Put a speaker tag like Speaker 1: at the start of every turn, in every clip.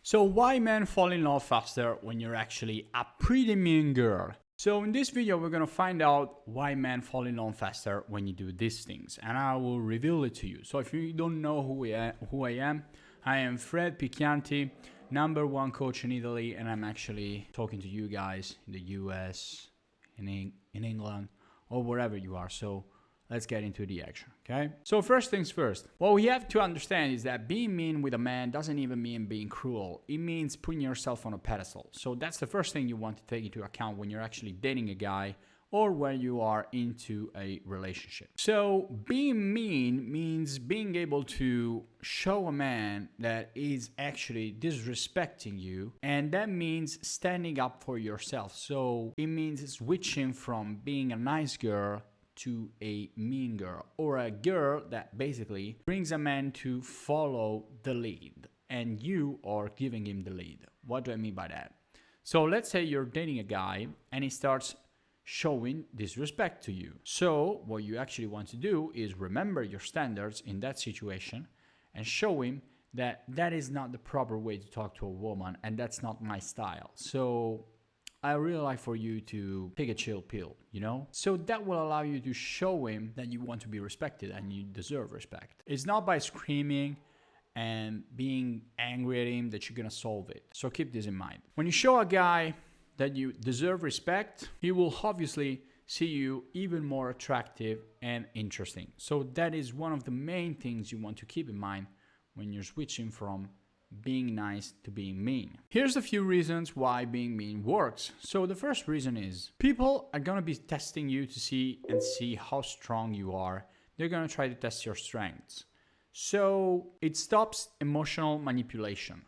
Speaker 1: So why men fall in love faster when you're actually a pretty mean girl? So in this video, we're gonna find out why men fall in love faster when you do these things, and I will reveal it to you. So if you don't know who I am Fred Picchianti, #1 coach in Italy, and I'm actually talking to you guys in the US, in England, or wherever you are. So let's get into the action, okay? So first things first, what we have to understand is that being mean with a man doesn't even mean being cruel. It means putting yourself on a pedestal. So that's the first thing you want to take into account when you're actually dating a guy or when you are into a relationship. So being mean means being able to show a man that is actually disrespecting you, and that means standing up for yourself. So it means switching from being a nice girl to a mean girl, or a girl that basically brings a man to follow the lead and you are giving him the lead. What do I mean by that? So let's say you're dating a guy and he starts showing disrespect to you. So what you actually want to do is remember your standards in that situation and show him that that is not the proper way to talk to a woman and that's not my style. So I really like for you to take a chill pill, you know? So that will allow you to show him that you want to be respected and you deserve respect. It's not by screaming and being angry at him that you're gonna solve it. So keep this in mind. When you show a guy that you deserve respect, he will obviously see you even more attractive and interesting. So that is one of the main things you want to keep in mind when you're switching from being nice to being mean. Here's a few reasons why being mean works. So the first reason is people are gonna be testing you to see how strong you are. They're gonna try to test your strengths. So it stops emotional manipulation.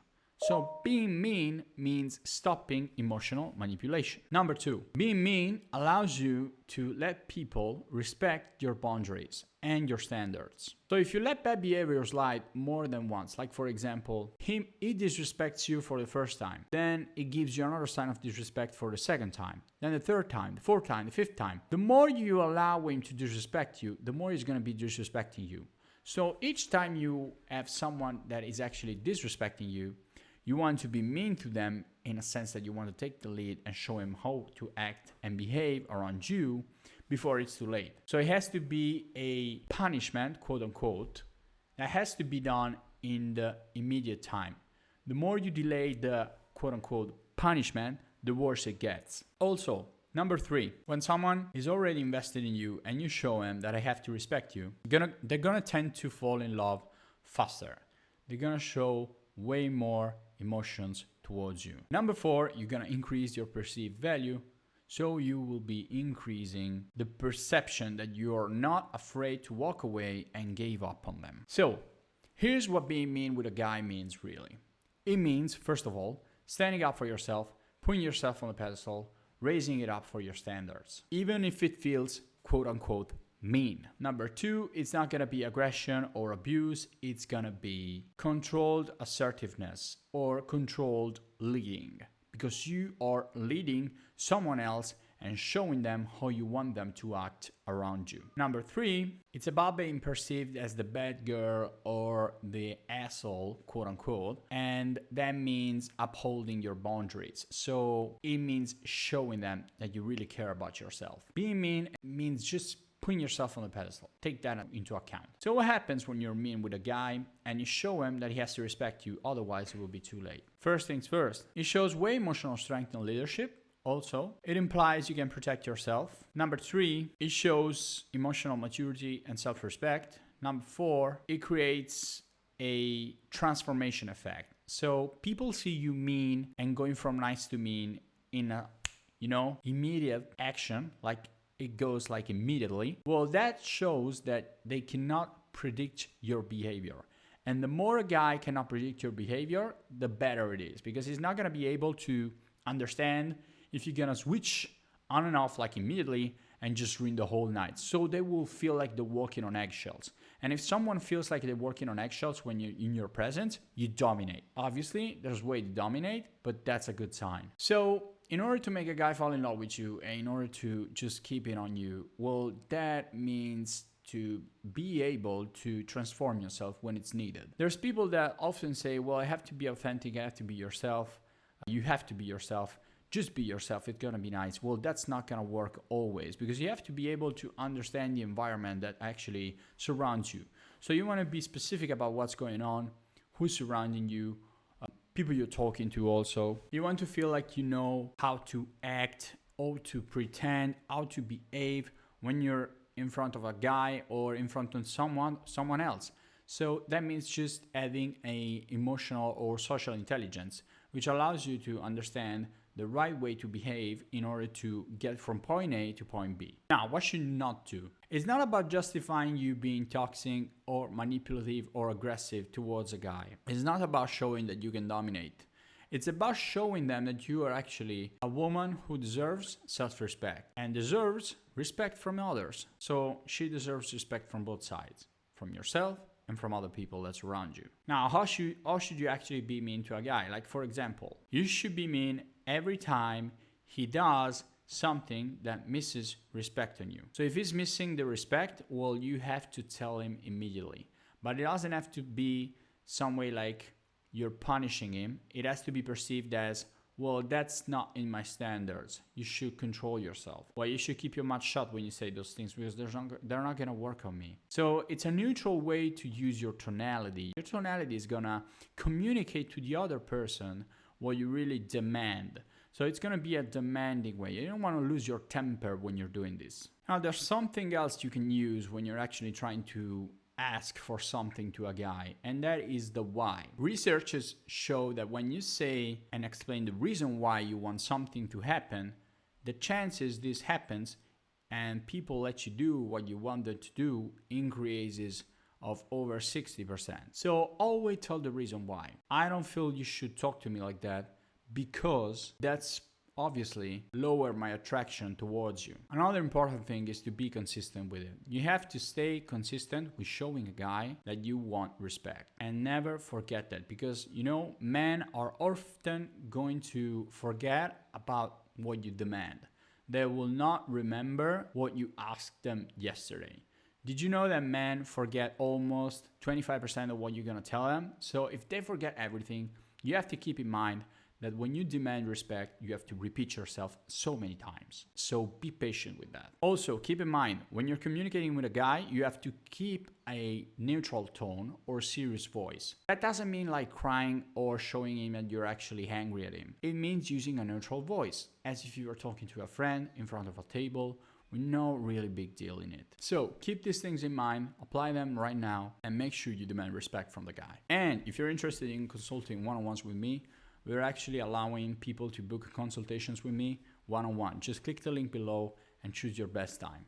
Speaker 1: So being mean means stopping emotional manipulation. Number 2, being mean allows you to let people respect your boundaries and your standards. So if you let bad behavior slide more than once, like for example, he disrespects you for the first time, then it gives you another sign of disrespect for the second time, then the third time, the fourth time, the fifth time. The more you allow him to disrespect you, the more he's gonna be disrespecting you. So each time you have someone that is actually disrespecting you, you want to be mean to them in a sense that you want to take the lead and show him how to act and behave around you before it's too late. So it has to be a punishment, quote unquote, that has to be done in the immediate time. The more you delay the quote unquote punishment, the worse it gets. Also, number 3, when someone is already invested in you and you show them that I have to respect you, they're gonna tend to fall in love faster. They're gonna show way more emotions towards you. Number 4, you're gonna increase your perceived value. So you will be increasing the perception that you're not afraid to walk away and give up on them. So here's what being mean with a guy means really. It means, first of all, standing up for yourself, putting yourself on the pedestal, raising it up for your standards, even if it feels quote unquote mean. Number 2, it's not gonna be aggression or abuse, it's gonna be controlled assertiveness or controlled leading, because you are leading someone else and showing them how you want them to act around you. Number 3, it's about being perceived as the bad girl or the asshole, quote unquote, and that means upholding your boundaries. So it means showing them that you really care about yourself. Being mean means just putting yourself on the pedestal. Take that into account. So what happens when you're mean with a guy and you show him that he has to respect you, otherwise it will be too late? First things first, it shows way emotional strength and leadership. Also, it implies you can protect yourself. Number 3, it shows emotional maturity and self-respect. Number 4, it creates a transformation effect. So people see you mean and going from nice to mean in a, immediate action, like it goes like immediately. Well, that shows that they cannot predict your behavior. And the more a guy cannot predict your behavior, the better it is, because he's not gonna be able to understand if you're gonna switch on and off like immediately and just ruin the whole night. So they will feel like they're walking on eggshells. And if someone feels like they're walking on eggshells when you're in your presence, you dominate. Obviously, there's way to dominate, but that's a good sign. So in order to make a guy fall in love with you and in order to just keep it on you, well, that means to be able to transform yourself when it's needed. There's people that often say, well, I have to be authentic, I have to be yourself. You have to be yourself. Just be yourself, it's gonna be nice. Well, that's not gonna work always, because you have to be able to understand the environment that actually surrounds you. So you wanna be specific about what's going on, who's surrounding you, people you're talking to also. You want to feel like you know how to act, how to pretend, how to behave when you're in front of a guy or in front of someone else. So that means just having a emotional or social intelligence, which allows you to understand the right way to behave in order to get from point A to point B. Now, what should you not do? It's not about justifying you being toxic or manipulative or aggressive towards a guy. It's not about showing that you can dominate. It's about showing them that you are actually a woman who deserves self-respect and deserves respect from others. So she deserves respect from both sides, from yourself and from other people that surround you. Now, how should you actually be mean to a guy? Like, for example, you should be mean every time he does something that misses respect on you. So if he's missing the respect, well, you have to tell him immediately. But it doesn't have to be some way like you're punishing him. It has to be perceived as, well, that's not in my standards. You should control yourself. Well, you should keep your mouth shut when you say those things, because they're not gonna work on me. So it's a neutral way to use your tonality. Your tonality is gonna communicate to the other person what you really demand. So it's gonna be a demanding way. You don't wanna lose your temper when you're doing this. Now, there's something else you can use when you're actually trying to ask for something to a guy, and that is the why. Researchers show that when you say and explain the reason why you want something to happen, the chances this happens and people let you do what you wanted to do increases of over 60%. So always tell the reason why. I don't feel you should talk to me like that because that's obviously lower my attraction towards you. Another important thing is to be consistent with it. You have to stay consistent with showing a guy that you want respect, and never forget that, because men are often going to forget about what you demand. They will not remember what you asked them yesterday. Did you know that men forget almost 25% of what you're gonna tell them? So if they forget everything, you have to keep in mind that when you demand respect, you have to repeat yourself so many times. So be patient with that. Also, keep in mind, when you're communicating with a guy, you have to keep a neutral tone or serious voice. That doesn't mean like crying or showing him that you're actually angry at him. It means using a neutral voice, as if you were talking to a friend in front of a table with no really big deal in it. So keep these things in mind, apply them right now, and make sure you demand respect from the guy. And if you're interested in consulting one-on-ones with me, we're actually allowing people to book consultations with me one-on-one. Just click the link below and choose your best time.